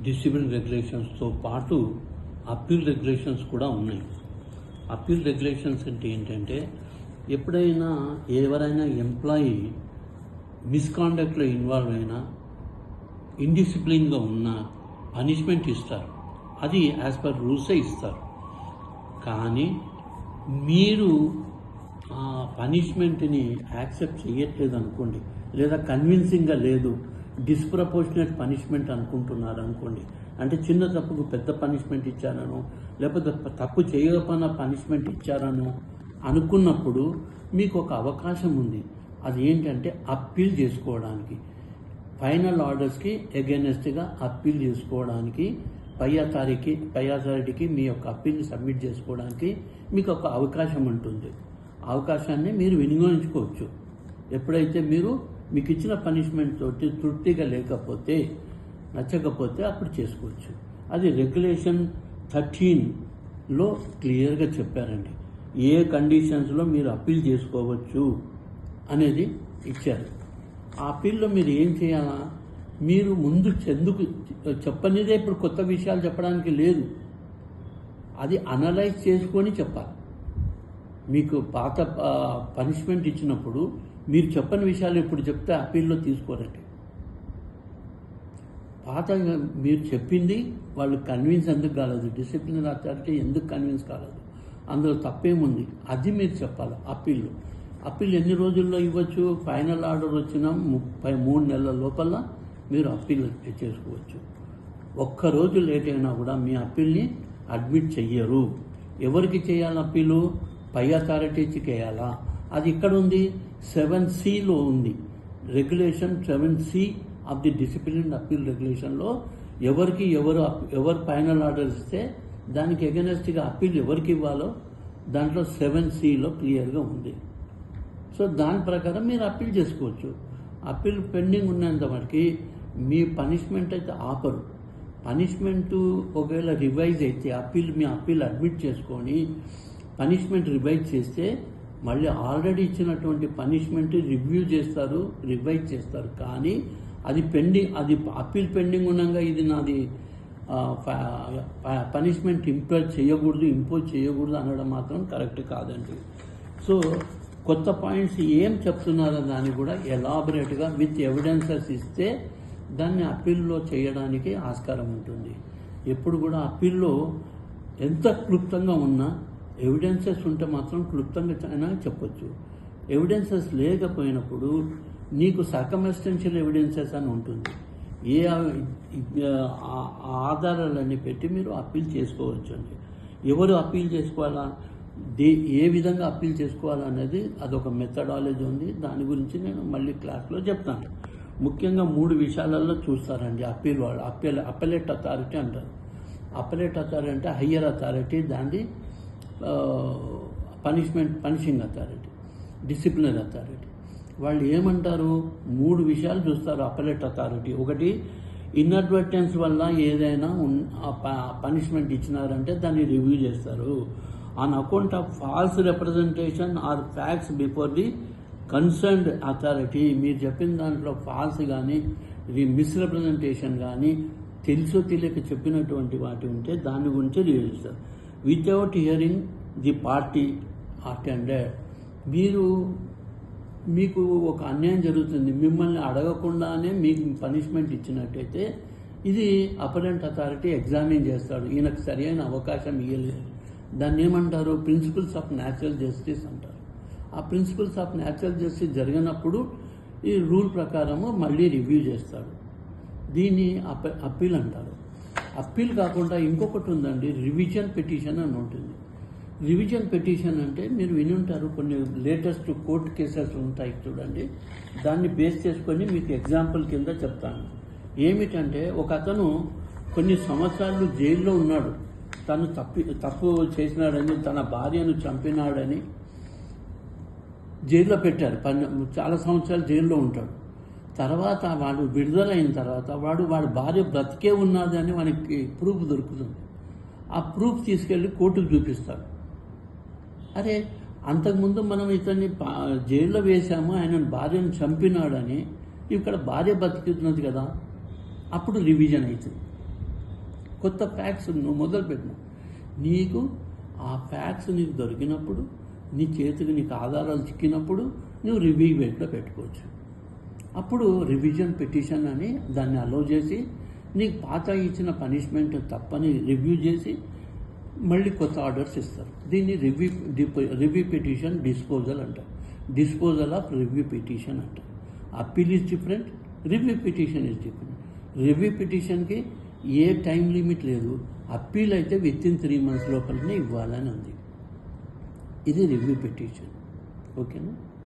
Discipline రెగ్యులేషన్స్తో పాటు appeal regulations కూడా ఉన్నాయి. అప్పీల్ రెగ్యులేషన్స్ అంటే ఏంటంటే, ఎప్పుడైనా ఎవరైనా ఎంప్లాయీ మిస్కాండక్ట్లో ఇన్వాల్వ్ అయినా, ఇండిసిప్లిన్గా ఉన్నా పనిష్మెంట్ ఇస్తారు. అది యాజ్ పర్ రూల్సే ఇస్తారు. కానీ మీరు ఆ పనిష్మెంట్ని యాక్సెప్ట్ చేయట్లేదు అనుకోండి, లేదా కన్విన్సింగ్గా లేదు, డిస్ప్రపోర్షనేట్ పనిష్మెంట్ అనుకుంటున్నారు అనుకోండి, అంటే చిన్న తప్పుకు పెద్ద పనిష్మెంట్ ఇచ్చారనో, లేకపోతే తప్పు చేయకపోయినా పనిష్మెంట్ ఇచ్చారనో అనుకున్నప్పుడు మీకు ఒక అవకాశం ఉంది. అది ఏంటంటే అప్పీల్ చేసుకోవడానికి, ఫైనల్ ఆర్డర్స్కి ఎగెనెస్ట్గా అప్పీల్ చేసుకోవడానికి, పై అథారిటీకి మీ యొక్క అప్పీల్ని సబ్మిట్ చేసుకోవడానికి మీకు ఒక అవకాశం ఉంటుంది. అవకాశాన్ని మీరు వినియోగించుకోవచ్చు. ఎప్పుడైతే మీకు ఇచ్చిన పనిష్మెంట్ తోటి తృప్తిగా లేకపోతే, నచ్చకపోతే అప్పుడు చేసుకోవచ్చు. అది రెగ్యులేషన్ 13లో క్లియర్గా చెప్పారండి. ఏ కండిషన్స్లో మీరు అప్పీల్ చేసుకోవచ్చు అనేది ఇచ్చారు. ఆ అప్పీల్లో మీరు ఏం చేయాలా, మీరు ముందు ఎందుకు చెప్పనిదే ఇప్పుడు కొత్త విషయాలు చెప్పడానికి లేదు. అది అనలైజ్ చేసుకొని చెప్పాలి. మీకు పాత పనిష్మెంట్ ఇచ్చినప్పుడు మీరు చెప్పని విషయాలు ఇప్పుడు చెప్తే అప్పీల్లో తీసుకోరండి. పాత మీరు చెప్పింది వాళ్ళు కన్విన్స్ ఎందుకు కాలేదు, డిసిప్లినరీ అథారిటీ ఎందుకు కన్విన్స్ కాలేదు, అందులో తప్పేముంది, అది మీరు చెప్పాలి అప్పీల్లో. అప్పీల్ ఎన్ని రోజుల్లో ఇవ్వచ్చు, ఫైనల్ ఆర్డర్ వచ్చిన 3 నెలల లోపల మీరు అప్పీల్ చేసుకోవచ్చు. ఒక్కరోజు లేట్ అయినా కూడా మీ అప్పీల్ని అడ్మిట్ చెయ్యరు. ఎవరికి చేయాలి అప్పీలు, పై అథారిటీకి చేయాలా. అది ఇక్కడ ఉంది, 7Cలో ఉంది. Regulation 7C of the discipline appeal రెగ్యులేషన్లో ఎవరు ఫైనల్ ఆర్డర్ ఇస్తే దానికి ఎగెనెస్ట్గా అప్పీల్ ఎవరికి ఇవ్వాలో దాంట్లో 7Cలో క్లియర్గా ఉంది. సో దాని ప్రకారం మీరు అప్పీల్ చేసుకోవచ్చు. అప్పీల్ పెండింగ్ ఉన్నంత వరకు మీ పనిష్మెంట్ అయితే ఆపరు. పనిష్మెంటు ఒకవేళ రివైజ్ అయితే మీ అప్పీల్ అడ్మిట్ చేసుకొని పనిష్మెంట్ రివైజ్ చేస్తే మళ్ళీ ఆల్రెడీ ఇచ్చినటువంటి పనిష్మెంట్ రివైజ్ చేస్తారు. కానీ అది అప్పీల్ పెండింగ్ ఉండగా ఇది నాది పనిష్మెంట్ ఇంపోజ్ చేయకూడదు అనడం మాత్రం కరెక్ట్ కాదండి. సో కొత్త పాయింట్స్ ఏం చెప్తున్నారో దాన్ని కూడా ఎలాబరేట్గా విత్ ఎవిడెన్సెస్ ఇస్తే దాన్ని అప్పీల్లో చేయడానికి ఆస్కారం ఉంటుంది. ఎప్పుడు కూడా అప్పీల్లో ఎంత క్లుప్తంగా ఉన్నా ఎవిడెన్సెస్ ఉంటే మాత్రం క్లుప్తంగా అయినా చెప్పొచ్చు. ఎవిడెన్సెస్ లేకపోయినప్పుడు నీకు సర్కమ్స్టెన్షియల్ ఎవిడెన్సెస్ అని ఉంటుంది. ఏ ఆధారాలన్నీ పెట్టి మీరు అప్పీల్ చేసుకోవచ్చు అండి. ఎవరు అప్పీల్ చేసుకోవాలా, ఏ విధంగా అప్పీల్ చేసుకోవాలనేది అదొక మెథడాలజీ ఉంది. దాని గురించి నేను మళ్ళీ క్లాస్లో చెప్తాను. ముఖ్యంగా 3 విషయాలలో చూస్తారండి అప్పీల్ వాళ్ళు. అప్పలేట్ అథారిటీ అంటారు. అప్పలేట్ అథారిటీ అంటే హయ్యర్ అథారిటీ, దాన్ని పనిషింగ్ అథారిటీ, డిసిప్లినరీ అథారిటీ. వాళ్ళు ఏమంటారు, 3 విషయాలు చూస్తారు అప్పలేట్ అథారిటీ. ఒకటి, ఇన్అడ్వర్టెన్స్ వల్ల ఏదైనా పనిష్మెంట్ ఇచ్చినారంటే దాన్ని రివ్యూ చేస్తారు. On account of false representation or facts before the concerned authority, మీరు చెప్పిన దాంట్లో ఫాల్స్ కానీ మిస్రిప్రజెంటేషన్ కానీ తెలుసో తెలియక చెప్పినటువంటి వాటి ఉంటే దాని గురించి రివ్యూ చేస్తారు. Without hearing the party attended, మీకు ఒక అన్యాయం జరుగుతుంది, మిమ్మల్ని అడగకుండానే మీకు పనిష్మెంట్ ఇచ్చినట్టయితే ఇది అపరెంట్ అథారిటీ ఎగ్జామిన్ చేస్తాడు. ఈయనకు సరైన అవకాశం ఇవ్వలేదు. దాన్ని ఏమంటారు, ప్రిన్సిపల్స్ ఆఫ్ న్యాచురల్ జస్టిస్ అంటారు. ఆ ప్రిన్సిపల్స్ ఆఫ్ న్యాచురల్ జస్టిస్ జరిగినప్పుడు ఈ రూల్ ప్రకారము మళ్ళీ రివ్యూ చేస్తాడు. దీన్ని అప్పీల్ అంటారు. అప్పీల్ కాకుండా ఇంకొకటి ఉందండి, రివిజన్ పిటిషన్ అని ఉంటుంది. రివిజన్ పిటిషన్ అంటే మీరు విని ఉంటారు, కొన్ని లేటెస్ట్ కోర్టు కేసెస్ ఉంటాయి చూడండి, దాన్ని బేస్ చేసుకొని మీకు ఎగ్జాంపుల్ కింద చెప్తాను. ఏమిటంటే, ఒక అతను కొన్ని సంవత్సరాలు జైల్లో ఉన్నాడు. తను తప్పు చేసినాడని, తన భార్యను చంపినాడని జైల్లో పెట్టారు. చాలా సంవత్సరాలు జైల్లో ఉంటాడు. తర్వాత వాడు విడుదలైన తర్వాత వాడి భార్య బ్రతికే ఉన్నదని వానికి ప్రూఫ్ దొరుకుతుంది. ఆ ప్రూఫ్ తీసుకెళ్ళి కోర్టుకు చూపిస్తాడు. అరే, అంతకుముందు మనం ఇతన్ని జైల్లో వేశాము, ఆయన భార్యను చంపినాడని, ఇక్కడ భార్య బతుకుతున్నది కదా, అప్పుడు రివిజన్ అవుతుంది. కొత్త ఫ్యాక్ట్స్ నువ్వు మొదలుపెట్టినావు. నీకు ఆ ఫ్యాక్ట్స్ నీకు దొరికినప్పుడు, నీ చేతికి నీకు ఆధారాలు చిక్కినప్పుడు నువ్వు రివ్యూ వెయిట్లో పెట్టుకోవచ్చు. అప్పుడు రివిజన్ పిటిషన్ అని దాన్ని అలో చేసి నీకు పాత ఇచ్చిన పనిష్మెంట్ తప్పని రివ్యూ చేసి మళ్ళీ కొత్త ఆర్డర్స్ ఇస్తారు. దీన్ని రివ్యూ పిటిషన్ డిస్పోజల్ అంటారు. డిస్పోజల్ ఆఫ్ రివ్యూ పిటిషన్ అంటారు. Appeal is different, review petition is different. Review పిటిషన్కి ఏ టైం లిమిట్ లేదు. అప్పీల్ అయితే విత్ ఇన్ 3 months లోపలనే ఇవ్వాలని ఉంది. ఇది రివ్యూ పిటిషన్. ఓకేనా?